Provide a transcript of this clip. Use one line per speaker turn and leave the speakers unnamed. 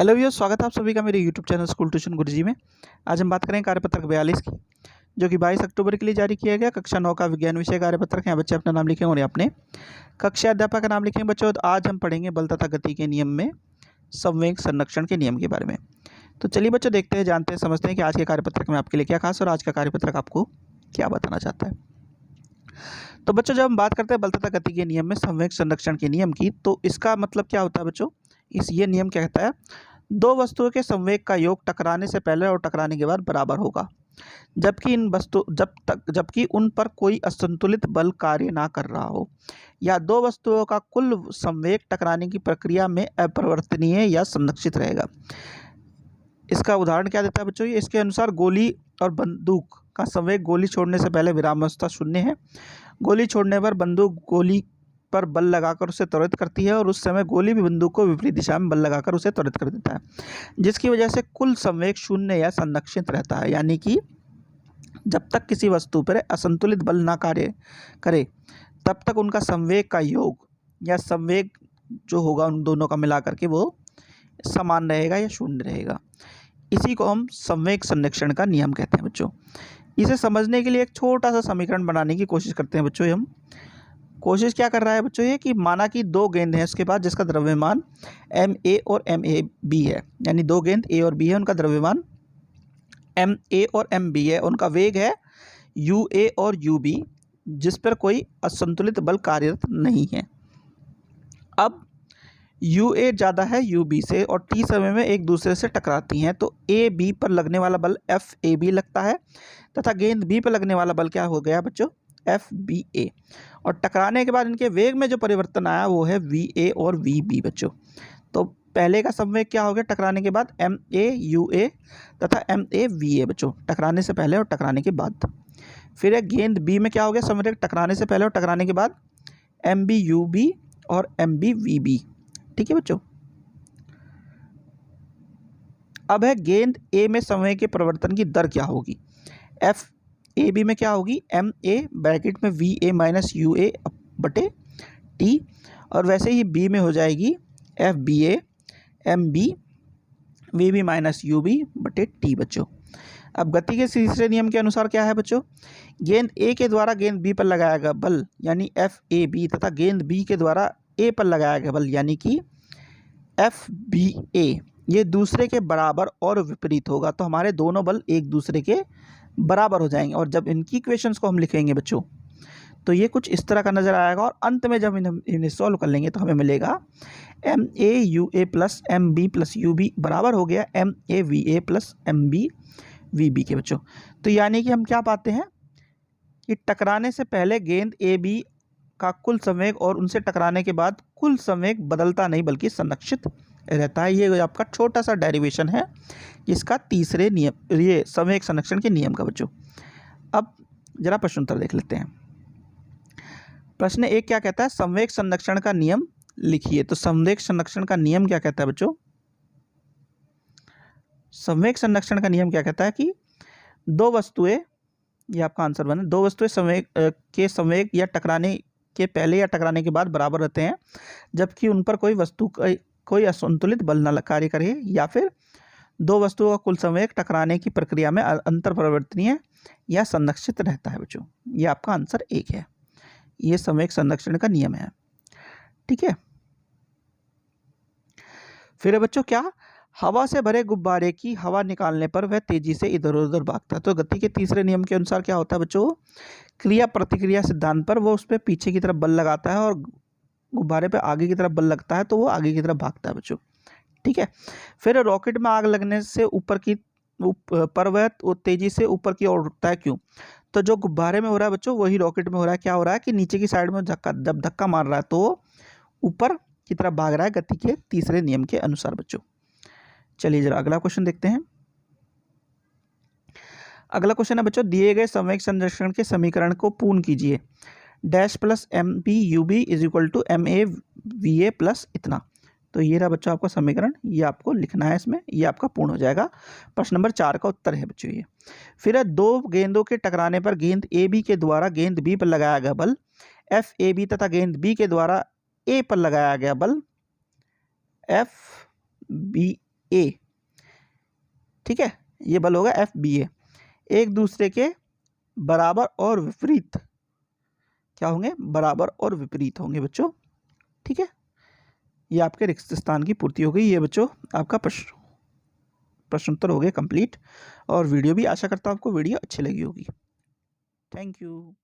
Hello viewers, स्वागत है आप सभी का मेरे यूट्यूब चैनल स्कूल ट्यूशन गुरुजी में। आज हम बात करेंगे कार्यपत्रक 42 की, जो कि 22 अक्टूबर के लिए जारी किया गया। कक्षा 9 का विज्ञान विषय कार्यपत्रक। यहाँ बच्चे अपना नाम लिखेंगे और अपने कक्षा अध्यापक का नाम लिखेंगे बच्चों। तो आज हम पढ़ेंगे बल तथा गति के नियम में संवेग संरक्षण के नियम के बारे में। तो चलिए बच्चों, देखते हैं, जानते हैं, समझते हैं कि आज के कार्यपत्रक में आपके लिए क्या खास और आज का कार्यपत्रक आपको क्या बताना चाहता है। तो बच्चों, जब हम बात करते हैं बल तथा गति के नियम में संवेग संरक्षण के नियम की, तो इसका मतलब क्या होता है बच्चों। ये नियम क्या कहता है, दो वस्तुओं के संवेग का योग टकराने से पहले और टकराने के बाद बराबर होगा, जबकि उन पर कोई असंतुलित बल कार्य ना कर रहा हो, या दो वस्तुओं का कुल संवेग टकराने की प्रक्रिया में अपरिवर्तनीय या संरक्षित रहेगा। इसका उदाहरण क्या देता है बच्चों, ये इसके अनुसार गोली और बंदूक का संवेग गोली छोड़ने से पहले विरामावस्था 0 है। गोली छोड़ने पर बंदूक गोली पर बल लगाकर उसे त्वरित करती है और उस समय गोली भी बंदूक को विपरीत दिशा में बल लगाकर उसे त्वरित कर देता है, जिसकी वजह से कुल संवेग 0 या संरक्षित रहता है। यानी कि जब तक किसी वस्तु पर असंतुलित बल ना कार्य करे, तब तक उनका संवेग का योग या संवेग जो होगा उन दोनों का मिलाकर के वो समान रहेगा या 0 रहेगा। इसी को हम संवेग संरक्षण का नियम कहते हैं बच्चों। इसे समझने के लिए एक छोटा सा समीकरण बनाने की कोशिश करते हैं बच्चों। हम कोशिश क्या कर रहा है बच्चों, ये कि माना कि दो गेंद हैं उसके पास, जिसका द्रव्यमान ma और ma b है। यानी दो गेंद a और b है, उनका द्रव्यमान ma और mb है, उनका वेग है ua और ub, जिस पर कोई असंतुलित बल कार्यरत नहीं है। अब ua ज़्यादा है ub से और t समय में एक दूसरे से टकराती हैं, तो a b पर लगने वाला बल FAB लगता है तथा गेंद b पर लगने वाला बल क्या हो गया बच्चों, FBA। और टकराने के बाद इनके वेग में जो परिवर्तन आया वो है VA और VB बच्चों। तो पहले का संवेग क्या हो गया टकराने के बाद, MAUA तथा MAVA बच्चों, टकराने से पहले और टकराने के बाद। फिर एक गेंद B में क्या हो गया संवेग टकराने से पहले और टकराने के बाद, MBUB और MBVB। ठीक है बच्चों। अब है गेंद A में संवेग के परिवर्तन की दर क्या होगी। FAB में क्या होगी, MA ब्रैकेट में VA माइनस UA बटे T, और वैसे ही B में हो जाएगी FBA MB VB minus UB बटे T बच्चों। अब गति के तीसरे नियम के अनुसार क्या है बच्चों, गेंद A के द्वारा गेंद B पर लगाया गया बल यानी FAB तथा गेंद B के द्वारा A पर लगाया गया बल यानी कि FBA, ये दूसरे के बराबर और विपरीत होगा। तो हमारे दोनों बल एक दूसरे के बराबर हो जाएंगे, और जब इनकी इक्वेशंस को हम लिखेंगे बच्चों, तो ये कुछ इस तरह का नजर आएगा। और अंत में जब इन्हें सॉल्व कर लेंगे तो हमें मिलेगा MAUA plus MB plus UB बराबर हो गया MAVA प्लस MBVB के बच्चों। तो यानी कि हम क्या पाते हैं कि टकराने से पहले गेंद AB का कुल संवेग और उनसे टकराने के बाद कुल संवेग बदलता नहीं बल्कि संरक्षित रहता है। ये आपका छोटा सा डेरिवेशन है इसका तीसरे नियम, ये संवेग संरक्षण के नियम का बच्चों। अब जरा प्रश्न उत्तर देख लेते हैं। प्रश्न 1 क्या कहता है, संवेग संरक्षण का नियम लिखिए। तो संवेग संरक्षण का नियम क्या कहता है बच्चों, संवेग संरक्षण का नियम क्या कहता है कि दो वस्तुएं, ये आपका आंसर बने, दो वस्तुएं संवेग या टकराने के पहले या टकराने के बाद बराबर रहते हैं, जबकि उन पर कोई असंतुलित बल न कार्य करे, या फिर दो वस्तुओं का कुल संवेग टकराने की प्रक्रिया में अंतर परिवर्तनीय या संरक्षित रहता है बच्चों। ये आपका आंसर 1 है। ये संवेग संरक्षण का नियम है। ठीक है। फिर है बच्चों क्या, हवा से भरे गुब्बारे की हवा निकालने पर वह तेजी से इधर उधर भागता है। तो गति के तीसरे नियम के अनुसार क्या होता है बच्चों, क्रिया प्रतिक्रिया सिद्धांत पर वो उस पर पीछे की तरफ बल लगाता है और गुब्बारे पे आगे की तरफ बल लगता है, तो वो आगे की तरफ भागता है बच्चों। ठीक है। फिर रॉकेट में आग लगने से पर वह तेजी से ऊपर की ओर उठता है, क्यों। तो जो गुब्बारे में हो रहा है बच्चों वही रॉकेट में हो रहा है। क्या हो रहा है कि नीचे की साइड में जब धक्का मार रहा है तो ऊपर की तरफ भाग रहा है गति के तीसरे नियम के अनुसार बच्चों। चलिए जरा अगला क्वेश्चन देखते हैं। अगला क्वेश्चन है बच्चों, दिए गए संवेग संरक्षण के समीकरण को पूर्ण कीजिए। Dash plus MBUB is equal to MAVA plus इतना। तो ये रहा बच्चों आपका समीकरण, ये आपको लिखना है इसमें, ये आपका पूर्ण हो जाएगा। प्रश्न नंबर 4 का उत्तर है बच्चों ये। फिर है दो गेंदों के टकराने पर गेंद AB के द्वारा गेंद B पर लगाया गया बल FAB तथा गेंद B के द्वारा A पर लगाया गया बल FB ए, ठीक है, ये बल होगा FBA, एक दूसरे के बराबर और विपरीत क्या होंगे, बराबर और विपरीत होंगे बच्चों, ठीक है। ये आपके रिक्त स्थान की पूर्ति हो गई। ये बच्चों आपका प्रश्नोत्तर हो गया कंप्लीट, और वीडियो भी, आशा करता हूँ आपको वीडियो अच्छी लगी होगी। Thank you.